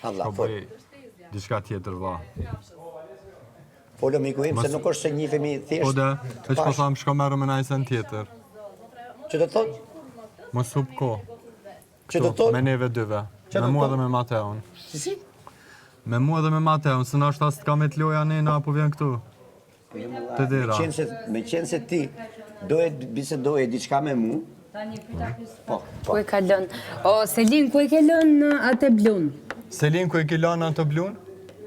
Allah, Po bëj diçka tjetër valla. Folë miku im, se nuk është se njihemi thjesht. Po da, veç po tham shko merru me najsen tjetër. Që do thot? Mos hub ko. Që do thot? Me neve dyve. Me mua dhe me Mateon. Si? Me mua dhe me Mateon, se nështë as të ka me të loja nena apo vjen këtu. Të dira. Me qenë se ti bisedoje diçka me mu. Po. Ku e ka lënë? O, Selin, ku e ke lënë atë blun? Selin, ku e ke lënë atë blun?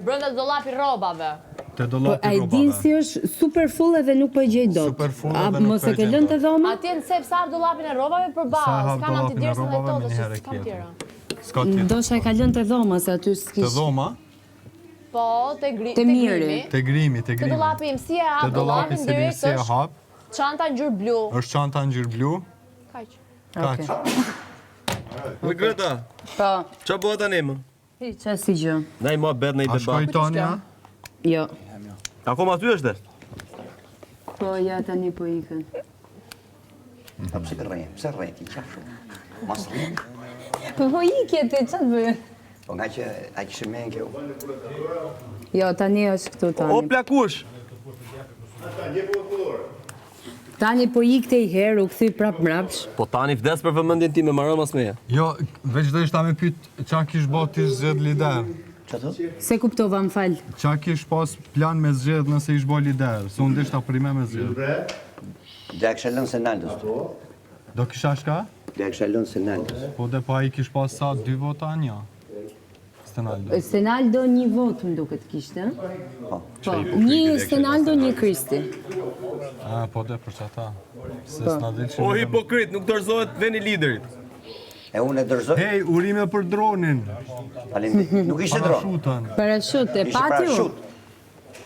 Brenda dollapi rrobave. Te Po, dollapi a i din rrobave. si është super full edhe nuk po e gjej dot. Super full A edhe nuk mos po e e ke gjej lënë të dot. dhoma? Atje në sepse hap dollapin e rrobave për Sa bazë, hap s'kam dollapin e antidersën e rrobave, totë, me njëherë s'kam tjera. S'ka tjetër. Ndosha e ka lënë të dhoma, se aty Të s'kish. dhoma? Po, te Te miri. grimi. Te grimi, te Te grimi. dollapi im si e Te hap dollapi dollapin se direkt si e është hap, çanta ngjyrë blu. është çanta ngjyrë blu. Kaq. Kaq. Ujë Greta, Po, qa bëhet tani më? hiç asnjë gjë. Nej ma bet në i A shkoj debat. Tania? Jo. Akoma aty është? Po, ja tani po ikën. Po pse rreti, qafshu. Mas rreti. Po ikje ti, ç'të bëj? Po nga që a kishë me kjo. Jo, tani është këtu O tani. plakush! Tani po ikte i herë, u kthy prap mrapsh. Po tani vdes për vëmendjen time, marrë mas meja. Jo, veç do ishta me pyet qa kish bo ti zgjedh lider. Që thot? Se kuptova, më fal. Qa kish pas plan me zgjedh nëse ish bo lider, se unë dishta prime me zgjedh. Dhe e kështë lënë Senaldës. Do kisha shka? Dhe e kështë lënë Senaldës. Po dhe pa i kish pas sa 2 vota një. Stenaldo. Stenaldo një vot më duket kishte. Po. Po, një Stenaldo, një Kristi. A, po dhe për që ata. Se s'na dhe që... O hipokrit, nuk dorëzohet veni liderit. E unë e dërzoj. Hej, urime për dronin. Faleminderit. Nuk ishte dron. Parashutën. Parashut, e Ishte pati ju? parashut.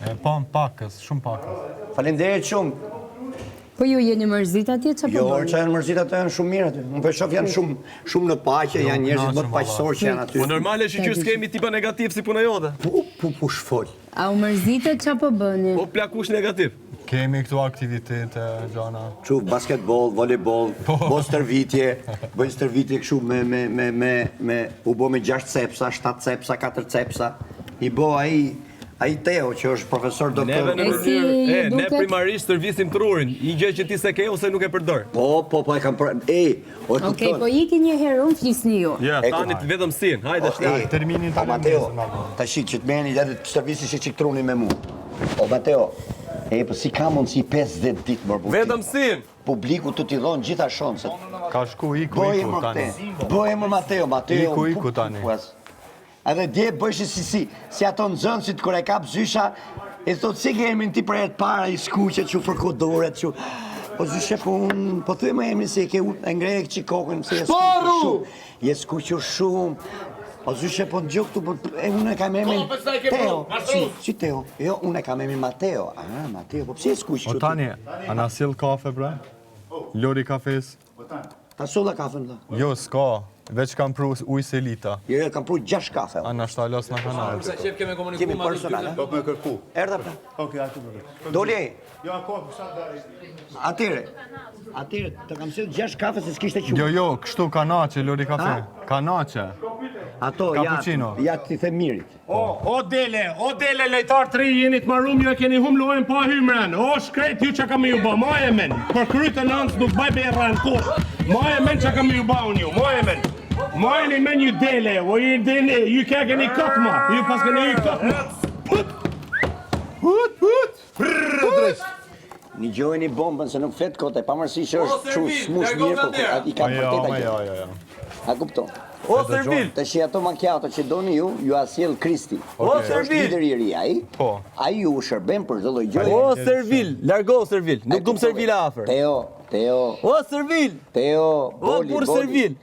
E pam pakës, shumë pakës. Faleminderit shumë. Po ju jeni mërzit atje, që Jo, po bëni? që janë mërzit ato janë shumë mirë aty. Unë për shof janë shumë në paqe, janë njerëzit më të paqësorë që janë aty. Po normale që qyrë s'kemi tipa negativ si puna jote. Po shfol. A u mërzitet që po bëni? O plakush negativ. Kemi këtu aktivitete, gjana. Që basketbol, volejbol, bo stërvitje, bëjnë stërvitje këshu u bo me 6 cepsa, 7 cepsa, 4 cepsa. I bo ai Teo që është profesor doktor. Ne primarisht stërvisim trurin, një gjë që ti se ke ose nuk e përdor. Po e kam për... Okej, po iki një herë unë flisni ju. Ja, tani vetëm sin, hajde shtaj. Terminin Po Mateo, ta shik që të meni edhe të stërvisi që truni me mu. O Mateo, po si ka mund si 50 ditë më bërë. Vetëm sin. Publiku të t'i dhonë gjitha shonset. Ka shku iku tani. Bëje më Mateo. Iku tani. Edhe dje bëjshë si ato nëzënësit kër e kap zysha, e thot si kemi në ti për e të para i skuqet që fërkodoret që... Po zyshe po unë, po thuj më emri se ke unë, e ngrejë që kokën, se je skuqur shumë. Je skuqur shumë. Po zyshe po në gjokë tu, e unë e kam emri... Teo, si Teo? Jo, unë e kam emri Mateo. Mateo, po pësi e skuqur? O tani, a na sill kafe bre? Lori kafes? Ta solla kafen, da. Jo, s'ka. Veç kam pru uj selita. Jo, kam pru 6 kafe. A na shtalos na kanal. Kemi personal, Po me kërku. Erda pra. Okej, aty më. Doli. Jo, ako, sa dari. Atyre, të kam sill 6 kafe se s'kishte qumë. Jo, kështu kanache, Lori kafe. Kanache. Ato, Cappuccino. ja ti the mirit. O dele, lejtar 3 jeni të marrum, ju e keni hum lojën pa hymren. O shkret ju që kam ju ba, ma e men. Për krytë në nësë nuk baj berra në kohë. Ma e men që kam ju ba unë ju, ma e men. Ma e një men ju dele, o ju dele, ju ke keni këtë ma. Ju pas keni ju këtë ma. Një gjojnë i bombën se nuk flet kote, pa mërësi që është që smush mirë, po i ka vërteta gjë. A kupton? O Servil. Të shi ato macchiato që doni ju asjell Kristi. O Është Servil. lider i ri ai. Po. Ai ju shërben për çdo lloj gjëje. O Servil, largo Servil, nuk dum Servil afër. Teo. O Servil. Teo, O boli. burr Servil.